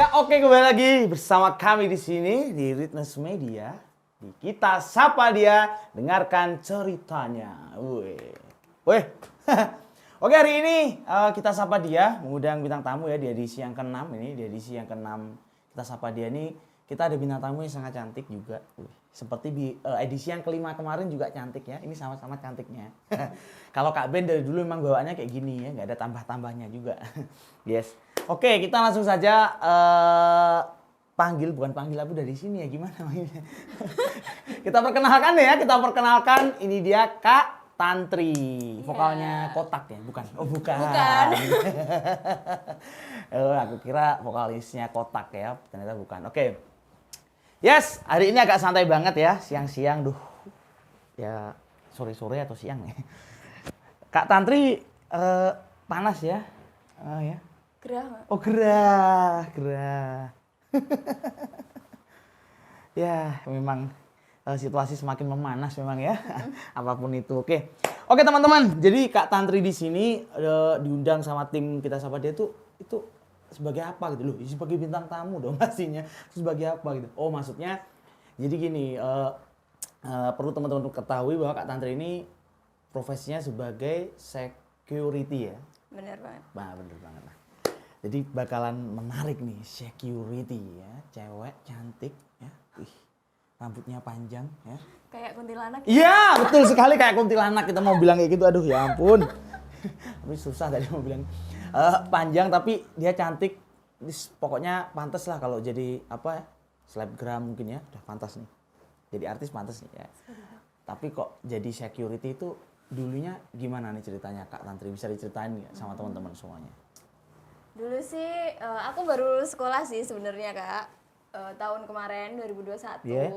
Ya oke, kembali lagi bersama kami di sini di Ritness Media. Di Kita Sapa Dia, dengarkan ceritanya. Weh. Oke, hari ini Kita Sapa Dia mengundang bintang tamu ya di edisi yang ke-6 ini. Di edisi yang ke-6 Kita Sapa Dia ini kita ada bintang tamu yang sangat cantik juga. Seperti di edisi yang ke-5 kemarin juga cantik ya. Ini sama-sama cantiknya. Kalau Kak Ben dari dulu memang bawaannya kayak gini ya, nggak ada tambah-tambahnya juga. Yes. Oke, kita langsung saja bukan panggil aku dari sini ya, gimana manggilnya? Kita perkenalkan ini dia Kak Tantri. Vokalnya Kotak ya, bukan? Oh, bukan. Aku kira vokalisnya Kotak ya, ternyata bukan. Oke. Yes, hari ini agak santai banget ya, siang-siang ya sore-sore atau siang nih. Kak Tantri panas ya? Ya. Gerah. Oh, gerah. Ya, memang situasi semakin memanas memang ya. Apapun itu. Oke, teman-teman. Jadi Kak Tantri di sini diundang sama tim Kita Sapa Dia itu sebagai apa gitu loh? Sebagai bintang tamu dong pastinya. Sebagai apa gitu? Oh, maksudnya jadi gini, perlu teman-teman ketahui bahwa Kak Tantri ini profesinya sebagai security ya. Bener banget. Nah, bener banget. Jadi bakalan menarik nih, security ya, cewek cantik ya, rambutnya panjang ya. Kayak kuntilanak. Iya, betul sekali kayak kuntilanak. Kita mau bilang kayak gitu, aduh ya ampun. Tapi susah tadi mau bilang. Panjang tapi dia cantik, pokoknya pantas lah kalau jadi apa ya, selebgram mungkin ya, udah pantas nih. Jadi artis pantas nih ya. Tapi kok jadi security itu dulunya gimana nih ceritanya Kak Tantri? Bisa diceritain nggak sama teman-teman semuanya? Dulu sih aku baru sekolah sih sebenarnya Kak. Tahun kemarin 2021. Yeah.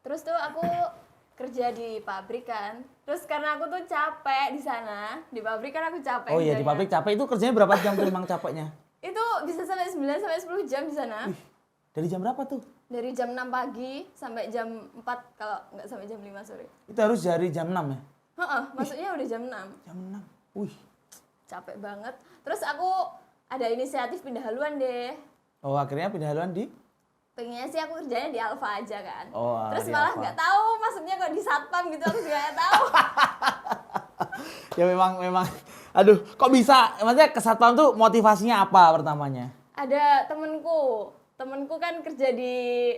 Terus tuh aku kerja di pabrik kan. Terus karena aku tuh capek di sana, di pabrik kan aku capek. Oh iya, di pabrik capek. Itu kerjanya berapa jam tuh memang capeknya? Itu bisa sampai 9 sampai 10 jam di sana. Dari jam berapa tuh? Dari jam 6 pagi sampai jam 4 kalau nggak sampai jam 5 sore. Itu harus dari jam 6 ya? Maksudnya udah jam 6. Jam 6. Wih. Capek banget. Terus aku ada inisiatif pindah haluan deh. Oh, akhirnya pindah haluan di? Pengennya sih aku kerjanya di Alfa aja kan. Oh, terus di malah Alfa. nggak tahu maksudnya kok di satpam gitu aku juga nggak tahu. Ya memang. Aduh, kok bisa? Maksudnya ke satpam tuh motivasinya apa pertamanya? Ada temenku kan kerja di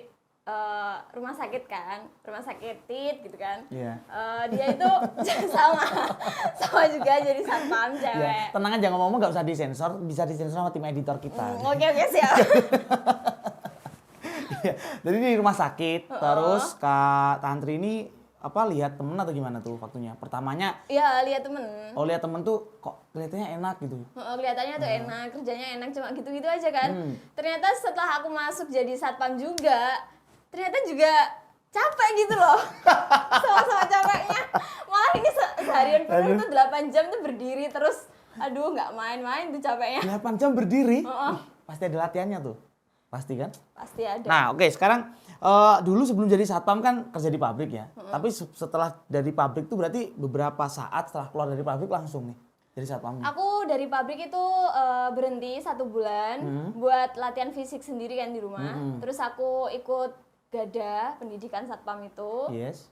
rumah sakit kan, rumah sakit tit gitu kan. Iya. Dia itu sama juga jadi satpam cewek. Ya, tenang aja, ngomong-ngomong nggak usah disensor, bisa disensor sama tim editor kita. Oke siap. Iya, jadi di rumah sakit, terus Kak Tantri ini apa lihat temen atau gimana tuh waktunya? Pertamanya? Iya, lihat temen. Oh, lihat temen tuh kok kelihatannya enak gitu. Kelihatannya tuh enak, kerjanya enak cuma gitu-gitu aja kan. Ternyata setelah aku masuk jadi satpam juga, ternyata juga capek gitu loh. Sama-sama capeknya. Malah ini seharian penuh tuh 8 jam tuh berdiri terus. Aduh, nggak main-main tuh capeknya. 8 jam berdiri? Pasti ada latihannya tuh. Pasti kan? Pasti ada. Nah, oke, sekarang dulu sebelum jadi satpam kan kerja di pabrik ya. Tapi setelah dari pabrik tuh berarti beberapa saat setelah keluar dari pabrik langsung nih jadi satpam. Aku dari pabrik itu berhenti 1 bulan buat latihan fisik sendiri kan di rumah. Terus aku ikut GADA, pendidikan satpam itu. Yes.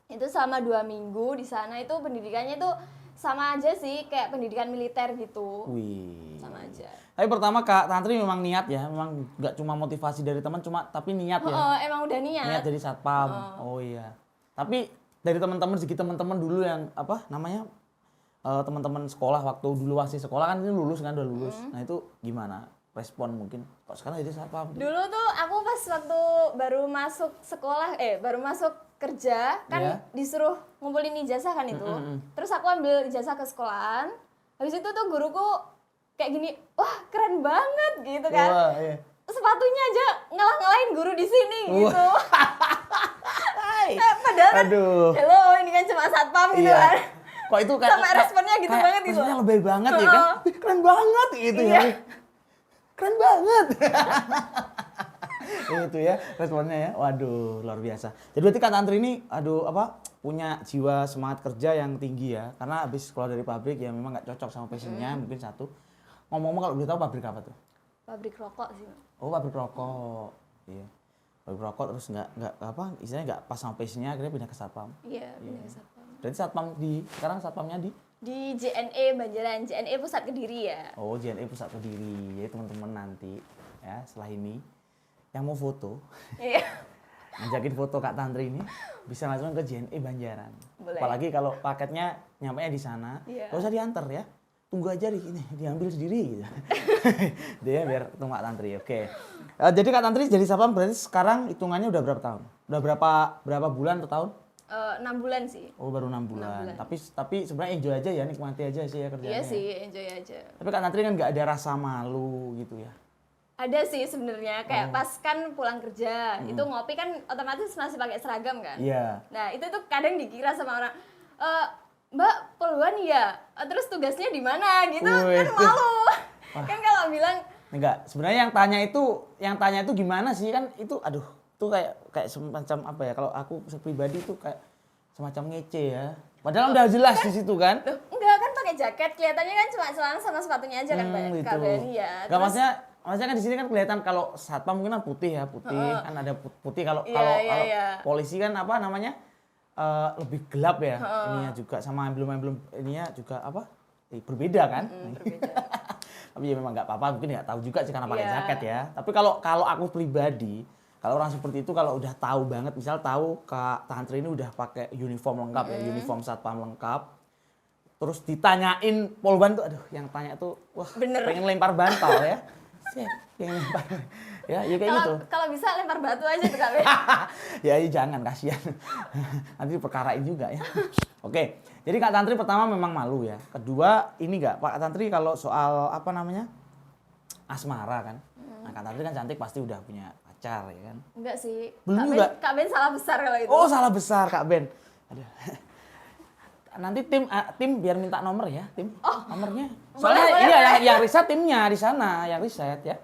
Itu selama 2 minggu di sana itu pendidikannya itu sama aja sih kayak pendidikan militer gitu. Wih. Sama aja. Tapi pertama Kak Tantri memang niat ya, memang nggak cuma motivasi dari teman, tapi niat ya. Emang udah niat. Niat jadi satpam. Oh iya. Tapi dari teman-teman segi teman-teman dulu yang apa namanya teman-teman sekolah waktu dulu masih sekolah kan ini lulus kan udah lulus. Nah itu gimana respon mungkin? Kok sekarang jadi satpam? Dulu tuh aku pas waktu baru masuk sekolah, baru masuk kerja kan disuruh ngumpulin ijazah kan itu. Terus aku ambil ijazah ke sekolahan. Habis itu tuh guruku kayak gini, wah keren banget gitu kan. Wah, iya. Sepatunya aja ngalah-ngalahin guru di sini gitu. Padahal kan, hello ini kan cuma satpam gitu kan. Kok itu kayak sampai responnya gitu banget gitu. Responnya lebih banget ya kan. Keren banget gitu ya. Keren banget. Itu ya responnya ya. Waduh, luar biasa. Jadi berarti Kak Tantri ini punya jiwa semangat kerja yang tinggi ya. Karena habis keluar dari pabrik ya memang nggak cocok sama passionnya mungkin satu. Ngomong-ngomong kalau boleh tahu pabrik apa tuh? Pabrik rokok sih. Oh, pabrik rokok. Iya. Pabrik rokok terus nggak apa istilahnya nggak pas sama passionnya akhirnya pindah ke satpam. Iya, pindah ke satpam. Berarti sekarang satpamnya Di JNE Banjaran, JNE Pusat Kediri ya. Oh, JNE Pusat Kediri. Jadi teman-teman nanti ya setelah ini yang mau foto, Iya. ngajakin foto Kak Tantri ini bisa langsung ke JNE Banjaran. Boleh. Apalagi kalau paketnya nyampainya di sana, Iya. nggak usah diantar ya. Tunggu aja ini diambil sendiri gitu. Dia biar ketemu Kak Tantri. Oke. Jadi Kak Tantri jadi satpam berarti sekarang hitungannya udah berapa tahun? Udah berapa bulan atau tahun? 6 bulan sih. Oh, baru 6 bulan. 6 bulan. Tapi sebenarnya enjoy aja ya, nikmati aja sih ya kerjanya. Iya sih, enjoy aja. Tapi Kak Tantri kan nggak ada rasa malu gitu ya. Ada sih sebenarnya kayak pas kan pulang kerja, itu ngopi kan otomatis masih pakai seragam kan. Iya. Nah, itu tuh kadang dikira sama orang, Mbak poluan ya? Terus tugasnya di mana gitu Wih, kan malu. Kan kalau bilang Enggak, sebenarnya yang tanya itu gimana sih kan itu aduh, itu kayak semacam apa ya kalau aku pribadi itu kayak semacam ngece ya. Padahal udah jelas di situ kan. Loh, enggak kan pakai jaket, kelihatannya kan cuma celana sama sepatunya aja kan Mbak Gitu. Kak Beni ya. Enggak, maksudnya kan di sini kan kelihatan kalau satpam mungkin kan putih ya, kan ada putih kalau Iya, kalau iya, iya. polisi kan apa namanya? Lebih gelap ya. Ininya juga sama emblem ininya juga apa? Berbeda kan? Berbeda. Tapi ya memang nggak apa-apa, mungkin nggak tahu juga sih karena pakai Iya. jaket ya. Tapi kalau aku pribadi, kalau orang seperti itu kalau udah tahu banget, misal tahu Kak Tantri ini udah pakai uniform lengkap ya, uniform satpam lengkap. Terus ditanyain polban tuh, aduh yang tanya tuh, wah Bener. pengen lempar bantal ya. Pengen lempar. Ya kayak gitu. Kalau bisa lempar batu aja tuh Kak Beni. Ya jangan, kasihan. Nanti diperkarain juga ya. Oke, jadi Kak Tantri pertama memang malu ya. Kedua, ini nggak, Pak Tantri kalau soal apa namanya asmara kan. Nah Kak Tantri kan cantik pasti udah punya pacar ya kan. Enggak sih. Belum Kak juga? Ben, Kak Ben salah besar kalau itu. Oh salah besar Kak Ben. Aduh. Nanti tim biar minta nomor ya, tim. Nomornya. Soalnya boleh, iya boleh. yang riset timnya di sana, yang riset ya.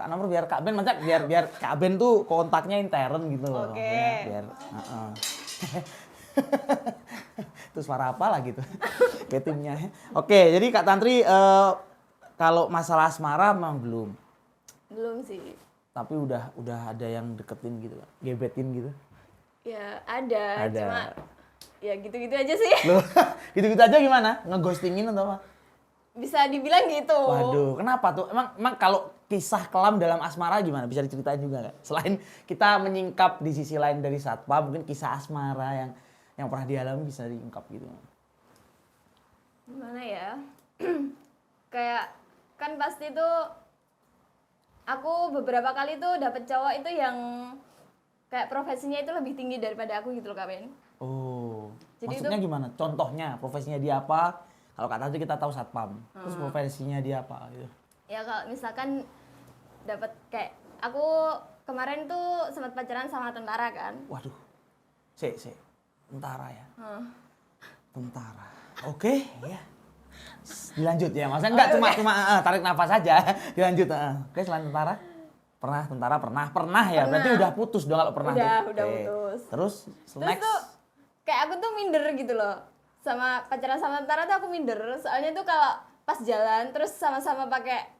Kak nomor biar Kak Ben macam biar Kak Ben tuh kontaknya intern gitu loh. Oke. Ya, biar itu suara apa lah gitu. Kayak timnya. Oke, jadi Kak Tantri kalau masalah asmara memang belum. Belum sih. Tapi udah ada yang deketin gitu, gebetin gitu. Ya ada. Ada. Cuma ya gitu-gitu aja sih. Loh, gitu-gitu aja gimana? Ngeghostingin atau apa? Bisa dibilang gitu. Waduh, kenapa tuh? Emang kalau kisah kelam dalam asmara gimana? Bisa diceritain juga nggak? Selain kita menyingkap di sisi lain dari satpam, mungkin kisah asmara yang pernah dialami bisa diungkap gitu. Gimana ya? Kayak kan pasti tuh aku beberapa kali tuh dapet cowok itu yang kayak profesinya itu lebih tinggi daripada aku gitu loh Kak Ben. Oh, Jadi maksudnya gimana? Contohnya profesinya dia apa? Kalau kata tadi kita tahu satpam, terus profesinya dia apa gitu? Ya kalau misalkan dapat kayak aku kemarin tuh sempat pacaran sama tentara kan. Waduh, tentara ya? Tentara. Oke, ya. Dilanjut ya, maksudnya enggak cuma tarik nafas aja, dilanjut. Oke, selain tentara? Pernah ya, berarti udah putus dong kalau pernah. Udah tuh. Oke. putus. Terus next. tuh kayak aku tuh minder gitu loh. Sama pacaran sama tentara tuh aku minder. Soalnya tuh kalau pas jalan terus sama-sama pakai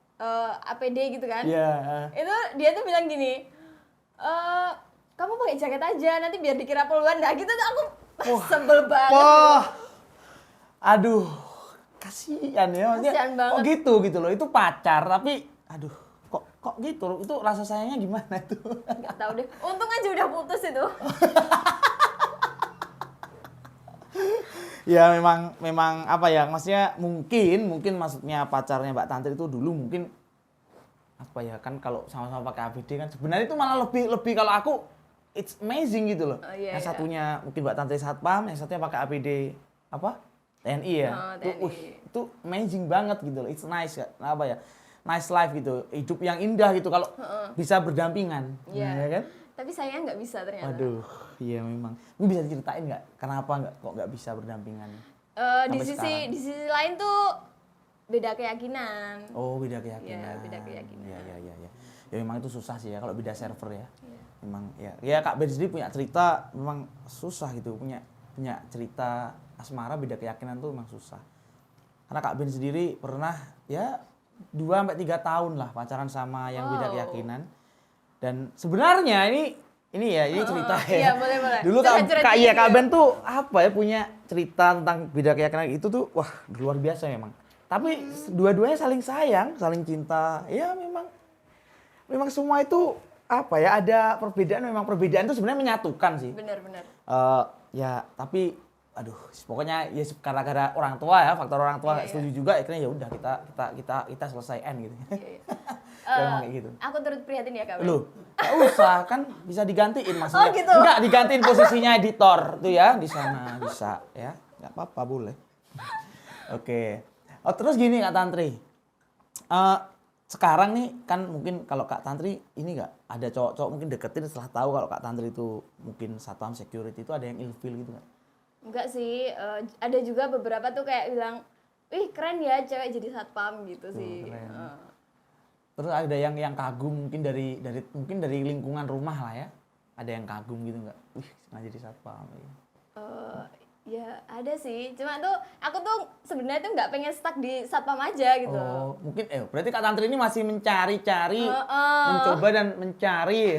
APD gitu kan. Iya. Itu dia tuh bilang gini, kamu pakai jaket aja nanti biar dikira poluan. Nah gitu tuh aku sebel banget. Wah. Aduh, kasihan ya maksudnya. Kasihan banget. Kok gitu loh. Itu pacar tapi aduh, kok gitu loh. Itu rasa sayangnya gimana tuh? Gak tahu deh. Untung aja udah putus itu. Ya memang apa ya, maksudnya mungkin maksudnya pacarnya Mbak Tantri itu dulu mungkin apa ya, kan kalau sama-sama pakai APD kan sebenarnya itu malah lebih kalau aku it's amazing gitu loh. Oh, iya, yang iya. satunya mungkin Mbak Tantri satpam, yang satunya pakai APD apa? TNI ya. Oh, Itu, TNI. itu amazing banget gitu loh. It's nice apa ya? Nice life gitu. Hidup yang indah gitu kalau bisa berdampingan. Iya. Ya kan? Tapi sayangnya nggak bisa ternyata. Waduh, iya memang. Ini bisa diceritain nggak? Kenapa kok nggak bisa berdampingan? Di Sampai sisi sekarang. di sisi lain tuh beda keyakinan. Oh, beda keyakinan. Iya, beda keyakinan. Iya. Ya memang itu susah sih ya kalau beda server ya. Memang ya. Ya Kak Ben sendiri punya cerita memang susah gitu, punya cerita asmara beda keyakinan tuh memang susah. Karena Kak Ben sendiri pernah ya 2 sampai 3 tahun lah pacaran sama yang beda Wow. keyakinan. Dan sebenarnya ini cerita ya. Iya, boleh. Dulu Curhat-curhat Kak dikit Ben tuh apa ya, punya cerita tentang beda keyakinan itu tuh wah luar biasa memang. Tapi dua-duanya saling sayang, saling cinta. Ya memang semua itu apa ya, ada perbedaan, memang perbedaan itu sebenarnya menyatukan sih. Bener. Ya tapi aduh pokoknya ya gara-gara orang tua ya, faktor orang tua Iya. setuju juga akhirnya ya udah kita selesaikan gitu. Iya. Ya, emang kayak gitu. Aku turut prihatin ya Kak Ben. Loh, nggak usah kan bisa digantiin maksudnya. Oh, gitu. Enggak, digantiin posisinya editor tuh ya di sana bisa ya. Enggak apa-apa boleh. Oke. Oh, terus gini Kak Tantri. Sekarang nih kan mungkin kalau Kak Tantri ini enggak ada cowok-cowok mungkin deketin setelah tahu kalau Kak Tantri itu mungkin satpam security itu ada yang ilfeel gitu enggak? Enggak sih, ada juga beberapa tuh kayak bilang, wih keren ya cewek jadi satpam gitu sih. Keren. Terus ada yang kagum mungkin dari lingkungan rumah lah ya. Ada yang kagum gitu enggak? Wih, sengaja jadi satpam. Ya ada sih, cuma tuh aku tuh sebenarnya tuh nggak pengen stuck di satpam aja gitu. Oh, mungkin berarti Kak Tantri ini masih mencari-cari, mencoba dan mencari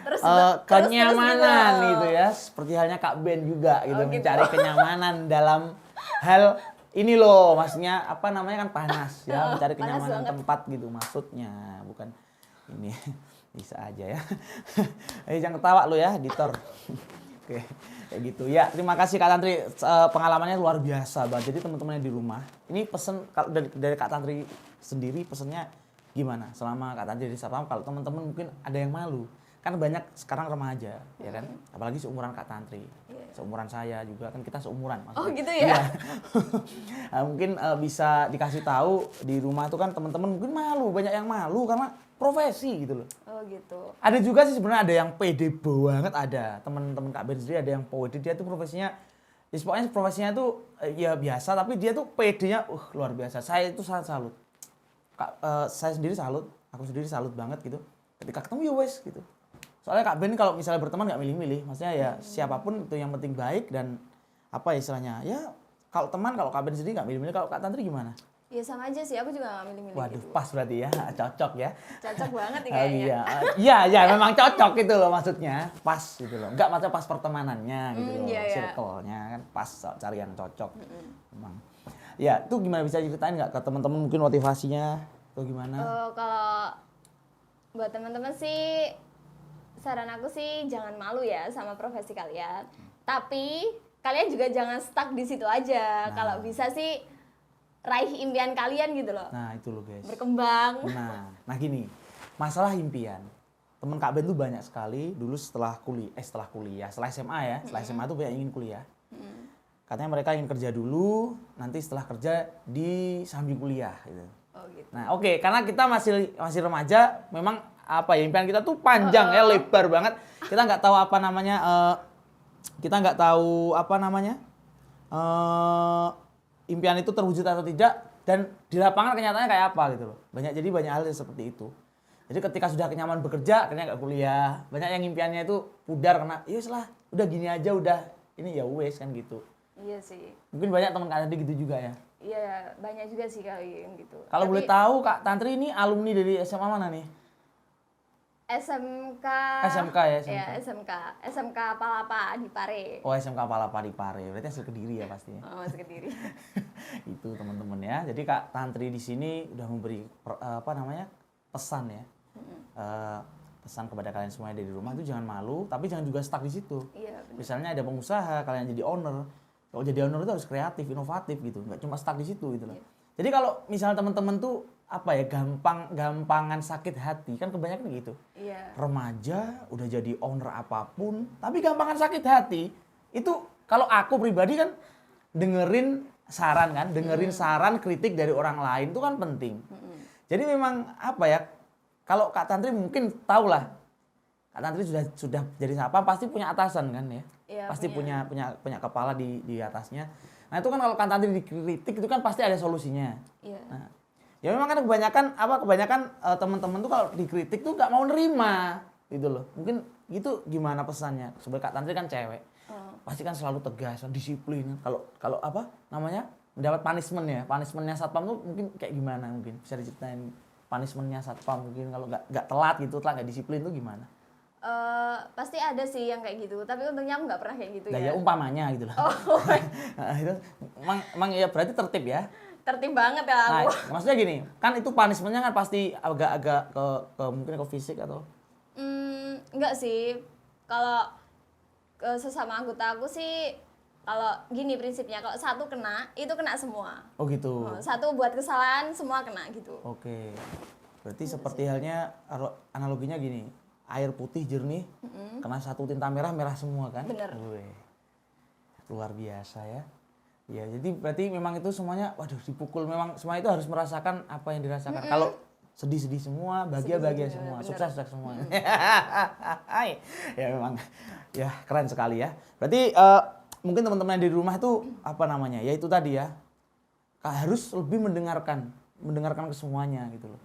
Terus kenyamanan gitu. gitu ya. Seperti halnya Kak Ben juga gitu, Oh, gitu. mencari kenyamanan dalam hal ini loh, maksudnya apa namanya kan panas ya, mencari panas kenyamanan banget. tempat gitu maksudnya, bukan ini bisa aja ya. Jangan ketawa lo ya, editor. Oke, kayak gitu. Ya, terima kasih Kak Tantri. Pengalamannya luar biasa banget. Jadi teman-teman yang di rumah, ini pesen kalau dari Kak Tantri sendiri pesennya gimana? Selama Kak Tantri di satpam, kalau teman-teman mungkin ada yang malu. Kan banyak sekarang remaja, ya kan? Apalagi seumuran Kak Tantri. Seumuran saya juga, kan kita seumuran. Oh maksudnya. gitu ya? Iya. Nah, mungkin bisa dikasih tahu di rumah tuh kan teman-teman mungkin malu, banyak yang malu karena profesi gitu loh. Oh gitu. Ada juga sih sebenarnya ada yang pede banget, ada teman-teman Kak Ben sendiri ada yang pede, dia tuh profesinya ya pokoknya profesinya tuh ya biasa tapi dia tuh pedenya luar biasa. Saya itu sangat salut. Saya sendiri salut, aku sendiri salut banget gitu. Ketika ketemu ya wes gitu. Soalnya Kak Ben kalau misalnya berteman nggak milih-milih, maksudnya ya siapapun itu yang penting baik dan apa ya istilahnya ya kalau teman kalau Kak Ben sendiri nggak milih-milih, kalau Kak Tantri gimana? Ya sama aja sih, aku juga nggak milih-milih Waduh, gitu. pas berarti ya, cocok ya. Cocok banget nih Oh, kayaknya. iya, memang cocok gitu loh maksudnya, pas gitu loh. Enggak maksudnya pas pertemanannya gitu loh, iya. circle-nya kan pas cari yang cocok. Memang. Ya, itu gimana bisa ceritain nggak ke teman-teman mungkin motivasinya atau gimana? Kalau buat teman-teman sih, saran aku sih jangan malu ya sama profesi kalian. Tapi kalian juga jangan stuck di situ aja. Kalau bisa sih raih impian kalian gitu loh. Nah, itu loh guys. Berkembang. Nah gini, masalah impian. Temen Kak Ben tuh banyak sekali dulu setelah SMA ya. Setelah SMA tuh banyak ingin kuliah. Katanya mereka ingin kerja dulu, nanti setelah kerja di sambil kuliah gitu. Oh gitu. Nah, oke, karena kita masih remaja, memang apa ya impian kita tuh panjang ya, lebar banget. Kita nggak tahu apa namanya, impian itu terwujud atau tidak, dan di lapangan kenyataannya kayak apa gitu loh. Banyak hal seperti itu. Jadi ketika sudah kenyaman bekerja, akhirnya nggak kuliah. Banyak yang impiannya itu pudar karena, ya lah, udah gini aja, udah ini ya wes kan gitu. Iya sih. Mungkin banyak teman Kak Tantri gitu juga ya. Iya, banyak juga sih kayak gitu. Kalau Tapi boleh tahu Kak Tantri ini alumni dari SMA mana nih? SMK. SMK ya, SMK. Iya, SMK Palapa di Pare. Oh, SMK Palapa di Pare. Berarti hasil Kediri ya pastinya. Oh, masih Kediri. Itu teman-teman ya. Jadi Kak Tantri di sini udah memberi pesan ya. Pesan kepada kalian semua yang ada di rumah itu jangan malu, tapi jangan juga stuck di situ. Iya, benar. Misalnya ada pengusaha, kalian jadi owner. Kalau jadi owner itu harus kreatif, inovatif gitu. Nggak cuma stuck di situ gitu loh. Iya. Jadi kalau misalnya teman-teman tuh gampangan sakit hati, kan kebanyakan gitu. Iya. Remaja udah jadi owner apapun, tapi gampangan sakit hati. Itu kalau aku pribadi kan dengerin saran kritik dari orang lain itu kan penting. Jadi memang apa ya? Kalau Kak Tantri mungkin tahu lah, Kak Tantri sudah jadi satpam pasti punya atasan kan ya? Iya, Pasti punya kepala di atasnya. Nah itu kan kalau Kak Tantri dikritik itu kan pasti ada solusinya. Iya. Nah, ya memang kan kebanyakan teman-teman tuh kalau dikritik tuh nggak mau nerima gitu loh. Mungkin gitu gimana pesannya? Sebagai Kak Tantri kan cewek, pasti kan selalu tegas, disiplin. Kalau mendapat punishment ya. Punishmentnya satpam tuh mungkin kayak gimana mungkin? Bisa diceritain punishmentnya satpam mungkin kalau nggak telat gitu, telat nggak disiplin tuh gimana? Pasti ada sih yang kayak gitu, tapi untungnya aku nggak pernah kayak gitu Nah ya. ya umpamanya gitu lah. Oh, Nah, itu emang ya berarti tertib ya. tertib banget ya Nah, aku. maksudnya gini, kan itu punishmentnya kan pasti agak-agak ke mungkin ke fisik atau Enggak sih. Kalau ke sesama anggota aku sih, kalau gini prinsipnya, kalau satu kena, itu kena semua. oh gitu. Satu buat kesalahan, semua kena gitu. Oke. Berarti seperti halnya analoginya gini, air putih jernih, kena satu tinta merah, merah semua kan? Bener. Wih, luar biasa ya. Ya, jadi berarti memang itu semuanya, waduh dipukul, memang semua itu harus merasakan apa yang dirasakan. Kalau sedih-sedih semua, bahagia-bahagia semua, bener. sukses semua. Ya memang, ya keren sekali ya. Berarti mungkin teman-teman yang di rumah itu apa namanya? Ya itu tadi ya, harus lebih mendengarkan ke semuanya gitu loh.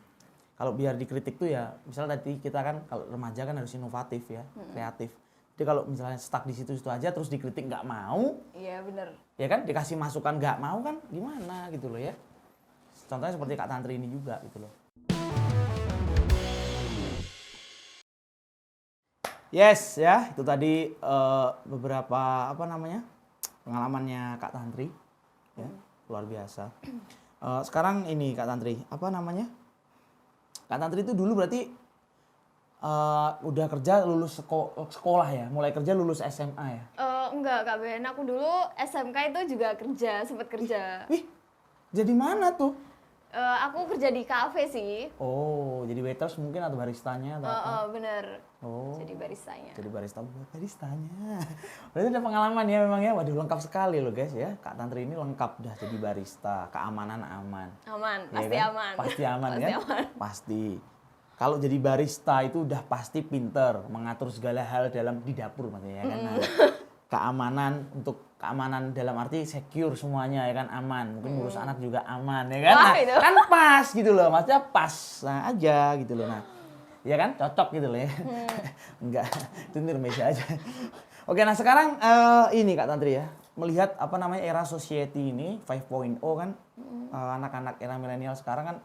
Kalau biar dikritik tuh ya, misalnya tadi kita kan kalau remaja kan harus inovatif ya, kreatif. Jadi kalau misalnya stuck di situ-situ aja terus dikritik nggak mau, Iya bener. ya kan dikasih masukan nggak mau kan gimana gitu loh ya. Contohnya seperti Kak Tantri ini juga gitu loh. Yes ya, itu tadi beberapa apa namanya pengalamannya Kak Tantri, ya luar biasa. Sekarang ini Kak Tantri, apa namanya? Kak Tantri itu dulu berarti udah kerja lulus sekolah ya, mulai kerja lulus SMA ya? Enggak Kak Ben, aku dulu SMK itu juga kerja, sempat kerja. Wih, jadi mana tuh? Aku kerja di kafe sih. Oh, jadi waiters mungkin atau baristanya atau apa? Bener. Oh, Jadi baristanya. jadi baristanya. Berarti ada pengalaman ya memang ya. Waduh, lengkap sekali loh guys ya. Kak Tantri ini lengkap dah jadi barista, keamanan aman. Aman, Iya pasti kan? aman. Pasti aman Pasti kan? aman. Pasti. Kalau jadi barista itu udah pasti pinter mengatur segala hal di dapur maksudnya ya kan. Nah, keamanan dalam arti secure semuanya ya kan, aman. Mungkin ngurus anak juga aman ya kan. Wah, Nah, itu. kan pas gitu loh. Maksudnya pas aja gitu loh. Nah, ya kan cocok gitu loh ya. Enggak, itu Indonesia aja. Oke, nah sekarang ini Kak Tantri ya, melihat apa namanya era society ini 5.0 kan, anak-anak era milenial sekarang kan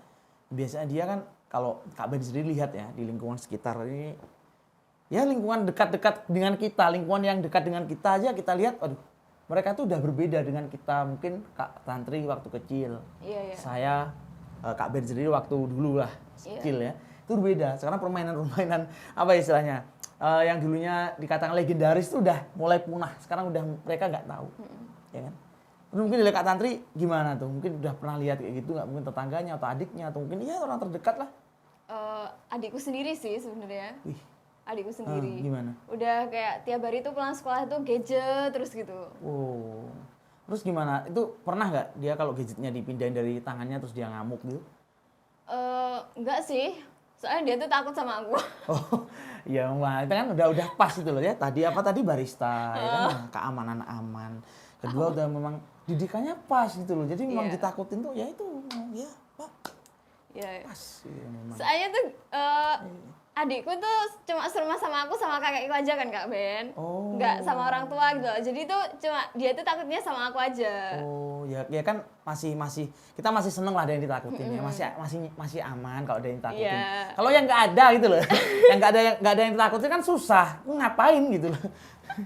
biasanya dia kan kalau Kak Ben sendiri lihat ya di lingkungan sekitar ini, ya lingkungan dekat-dekat dengan kita, lingkungan yang dekat dengan kita aja kita lihat, aduh mereka tuh udah berbeda dengan kita. Mungkin Kak Tantri waktu kecil, Iya. saya Kak Ben sendiri waktu dulu lah kecil ya, itu berbeda. Sekarang permainan-permainan apa istilahnya, yang dulunya dikatakan legendaris itu udah mulai punah. Sekarang udah mereka nggak tahu, ya kan? Terus mungkin dari Kak Tantri gimana tuh? Mungkin udah pernah lihat kayak gitu nggak? Mungkin tetangganya atau adiknya atau mungkin ya orang terdekat lah. Adikku sendiri sih sebenarnya. Wih, Adikku sendiri. gimana? Udah kayak tiap hari tuh pulang sekolah tuh gadget terus gitu. Oh, terus gimana? Itu pernah nggak dia kalau gadgetnya dipindahin dari tangannya terus dia ngamuk gitu? Enggak sih. Soalnya dia tuh takut sama aku. Oh, iya, wah, itu kan udah pas itu loh ya. Tadi apa tadi barista, ya kan keamanan aman. Kedua udah memang didikannya pas gitu loh. Jadi memang Iya. ditakutin tuh ya itu, ya Pak, Iya. pas gitu memang. Soalnya tuh adikku tuh cuma serumah sama aku sama kakekku aja kan Kak Ben. Oh. Nggak sama orang tua gitu. Jadi tuh cuma dia tuh takutnya sama aku aja. Oh, ya kan masih kita masih seneng lah ada yang ditakutin ya. Masih aman kalau ada yang ditakutin. Iya. Kalau yang nggak ada gitu loh. Yang nggak ada yang ditakutin kan susah. Ngapain gitu loh.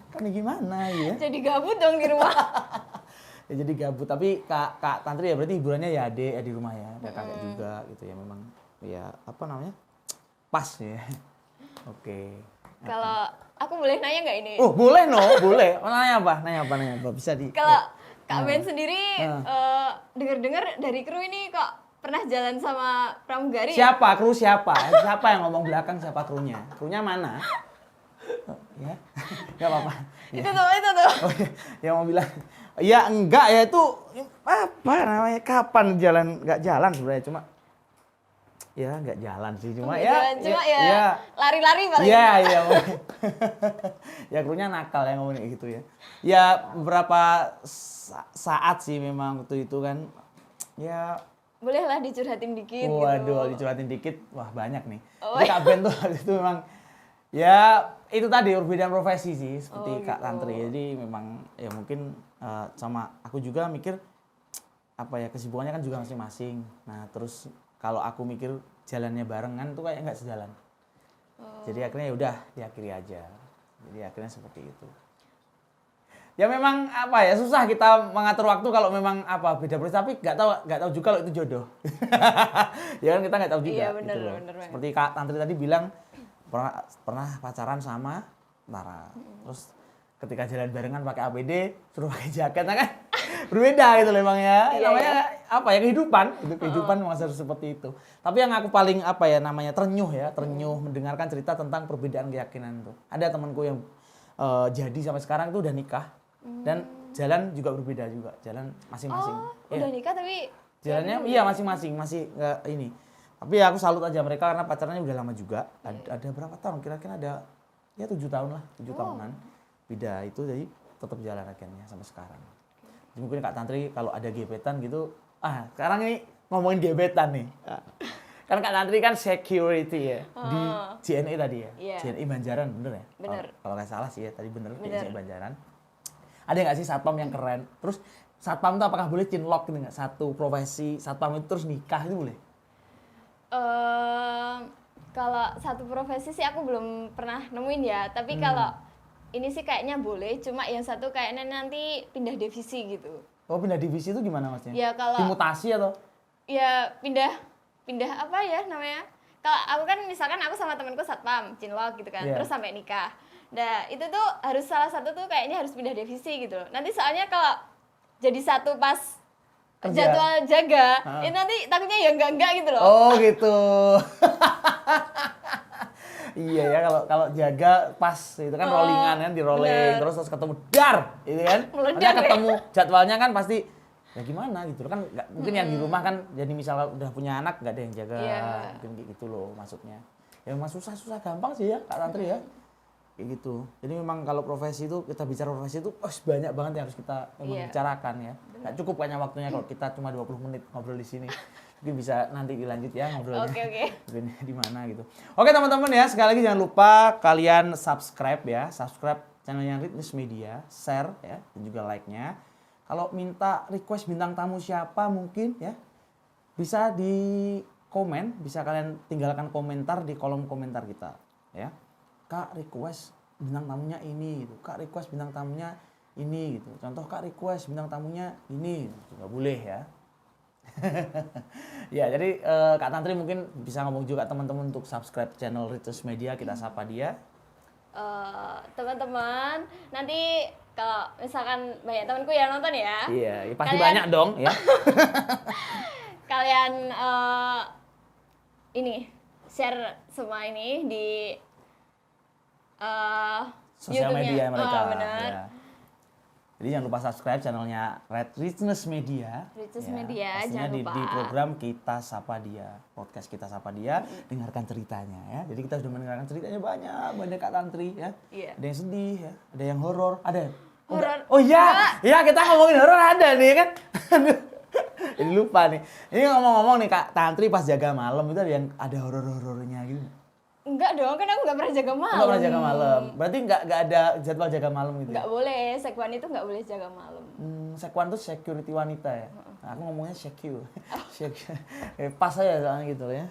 Kan gimana ya? Jadi gabut dong di rumah. Ya jadi gabut, tapi Kak Tantri ya berarti hiburannya ya adek ya di rumah ya, ada kakek juga gitu ya, memang ya apa namanya pas ya. Oke. Kalau aku boleh nanya nggak ini? Oh boleh boleh. Oh, nanya apa bisa di. Kalau Kak Ben sendiri Ah. dengar-dengar dari kru ini kok pernah jalan sama pramugari? Siapa kru siapa? Siapa yang ngomong belakang, siapa krunya? Krunya mana? Oh, ya, nggak apa-apa. Itu tuh. Oh, iya. Yang mau bilang, ya enggak ya itu apa namanya? Kapan jalan? Nggak jalan sebenarnya, cuma ya nggak jalan sih, cuma ya. Cuma ya lari-lari paling. Iya. Ya krunya nakal ya ngomongnya gitu ya. Ya beberapa saat sih memang waktu itu kan. Ya. Bolehlah dicurhatin dikit Waduh, gitu. dicurhatin dikit, wah banyak nih. Oh, Jadi Kak Ben tuh waktu itu memang ya itu tadi perbedaan profesi sih seperti Kak gitu. Tantri. Jadi memang ya mungkin sama aku juga mikir apa ya, kesibukannya kan juga masing-masing. Nah terus kalau aku mikir jalannya barengan tuh kayak nggak sejalan. Jadi akhirnya ya udah diakhiri aja. Jadi akhirnya seperti itu. Ya memang apa ya, susah kita mengatur waktu kalau memang apa beda profesi, tapi nggak tahu juga kalau itu jodoh. Ya kan kita nggak tahu juga. Iya benar gitu loh. benar. Seperti Kak Tantri tadi bilang pernah pacaran sama Tara. Terus ketika jalan barengan pakai APD, suruh pakai jaket, nah kan berbeda gitu loh emang ya. Iya, Namanya iya. apa ya, kehidupan memang harus seperti itu. Tapi yang aku paling apa ya namanya terenyuh mendengarkan cerita tentang perbedaan keyakinan tuh. Ada temanku yang jadi sampai sekarang itu udah nikah dan jalan juga berbeda juga, jalan masing-masing. Udah nikah tapi Jalannya iya masing-masing, masih nggak ini. Tapi aku salut aja mereka karena pacarannya udah lama juga. Ada berapa tahun? Kira-kira ada ya 7 tahun lah, 7 tahunan. Beda itu jadi tetap jalan akhirnya sampai sekarang. Jadi mungkin Kak Tantri kalau ada gebetan gitu, sekarang ini ngomongin gebetan nih. Kan Kak Tantri kan security ya di JNE tadi ya. Iya. JNE Banjaran bener ya? Bener. Kalau nggak salah sih ya tadi bener. JNE Banjaran. Ada nggak sih satpam yang keren? Terus satpam itu apakah boleh cinlok gitu nggak? Satu profesi satpam itu terus nikah itu boleh? Kalau satu profesi sih aku belum pernah nemuin ya. Tapi kalau ini sih kayaknya boleh. Cuma yang satu kayaknya nanti pindah divisi gitu. Oh pindah divisi itu gimana maksudnya? Ya kalau Dimutasi atau? ya pindah apa ya namanya? Kalau aku kan misalkan aku sama temanku satpam, cinlok gitu kan, Iya. terus sampai nikah. Nah itu tuh harus salah satu tuh kayaknya harus pindah divisi gitu loh. Nanti soalnya kalau jadi satu pas Kerja. jadwal jaga, itu nanti takutnya ya enggak gitu loh. Oh gitu. Iya ya kalau jaga pas itu kan rollingan kan, di rolling bener. terus ketemu dar itu kan. Meledak Karena ya. ketemu jadwalnya kan pasti ya gimana gitu loh kan, nggak mungkin yang di rumah kan jadi misal udah punya anak nggak ada yang jaga, Iya. mungkin kayak gitu loh maksudnya. Ya memang susah gampang sih ya Kak Tantri ya. Kayak gitu. Jadi memang kalau profesi itu, kita bicara profesi itu banyak banget yang harus kita Iya. bicarakan ya. Nggak cukup banyak waktunya kalau kita cuma 20 menit ngobrol di sini. Mungkin bisa nanti dilanjut ya ngobrolnya. Oke. Mungkin di mana gitu. Oke teman-teman ya, sekali lagi jangan lupa kalian subscribe ya. Subscribe channelnya Ritness Media, share ya, dan juga like-nya. Kalau minta request bintang tamu siapa mungkin ya, bisa di komen, bisa kalian tinggalkan komentar di kolom komentar kita ya. Kak request bintang tamunya ini gitu. Kak request bintang tamunya ini gitu. Contoh Kak request bintang tamunya ini, nggak boleh ya. Ya jadi Kak Tantri mungkin bisa ngomong juga teman-teman untuk subscribe channel Ritness Media, kita sapa dia. Teman-teman, nanti kalau misalkan banyak temanku yang nonton ya, Iya, ya pasti Kalian- banyak dong ya. kalian ini share semua ini di Sosial YouTube-nya. media mereka. Benar. Ya. Jadi jangan lupa subscribe channelnya Ritness Media. Ritness Ya, Media, pastinya jangan di lupa. program Kita Sapa Dia, podcast Kita Sapa Dia, dengarkan ceritanya ya. Jadi kita sudah mendengarkan ceritanya banyak Kak Tantri ya. Iya. Ada yang sedih ya, ada yang horor, ada. Horor. Oh iya, iya kita ngomongin horor ada nih kan. Jadi lupa nih. Ini ngomong-ngomong nih Kak Tantri pas jaga malam itu ada horor-horornya gitu. Enggak dong, kan aku nggak pernah jaga malam. Nggak pernah jaga malam. Berarti nggak ada jadwal jaga malam gitu. Nggak boleh, sekwan itu nggak boleh jaga malam. Sekwan tuh security wanita ya. Nah, aku ngomongnya secure. Pas aja soalnya gitu ya.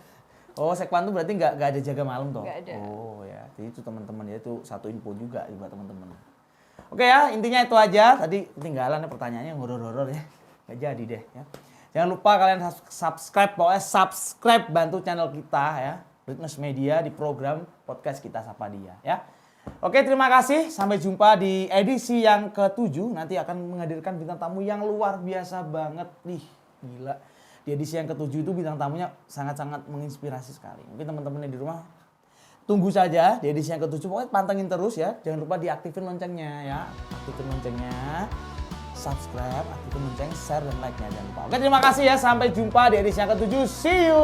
Oh, sekwan tuh berarti nggak ada jaga malam toh? Nggak ada. Oh ya, jadi itu teman-teman ya, itu satu info juga buat teman-teman. Oke ya, intinya itu aja. Tadi ketinggalan ya pertanyaannya yang horor-horor ya. Nggak jadi deh ya. Jangan lupa kalian subscribe, pokoknya subscribe, bantu channel kita ya. Ritness Media di program podcast Kita Sapa Dia ya. Oke, terima kasih. Sampai jumpa di edisi yang ke-7. Nanti akan menghadirkan bintang tamu yang luar biasa banget. Ih, gila. Di edisi yang ke-7 itu bintang tamunya sangat-sangat menginspirasi sekali. Mungkin teman-teman yang di rumah tunggu saja di edisi yang ke-7. Pokoknya pantengin terus ya. Jangan lupa diaktifin loncengnya ya. Aktifin loncengnya. Subscribe, aktifin lonceng, share, dan like-nya. Jangan lupa. Oke, terima kasih ya. Sampai jumpa di edisi yang ke-7. See you.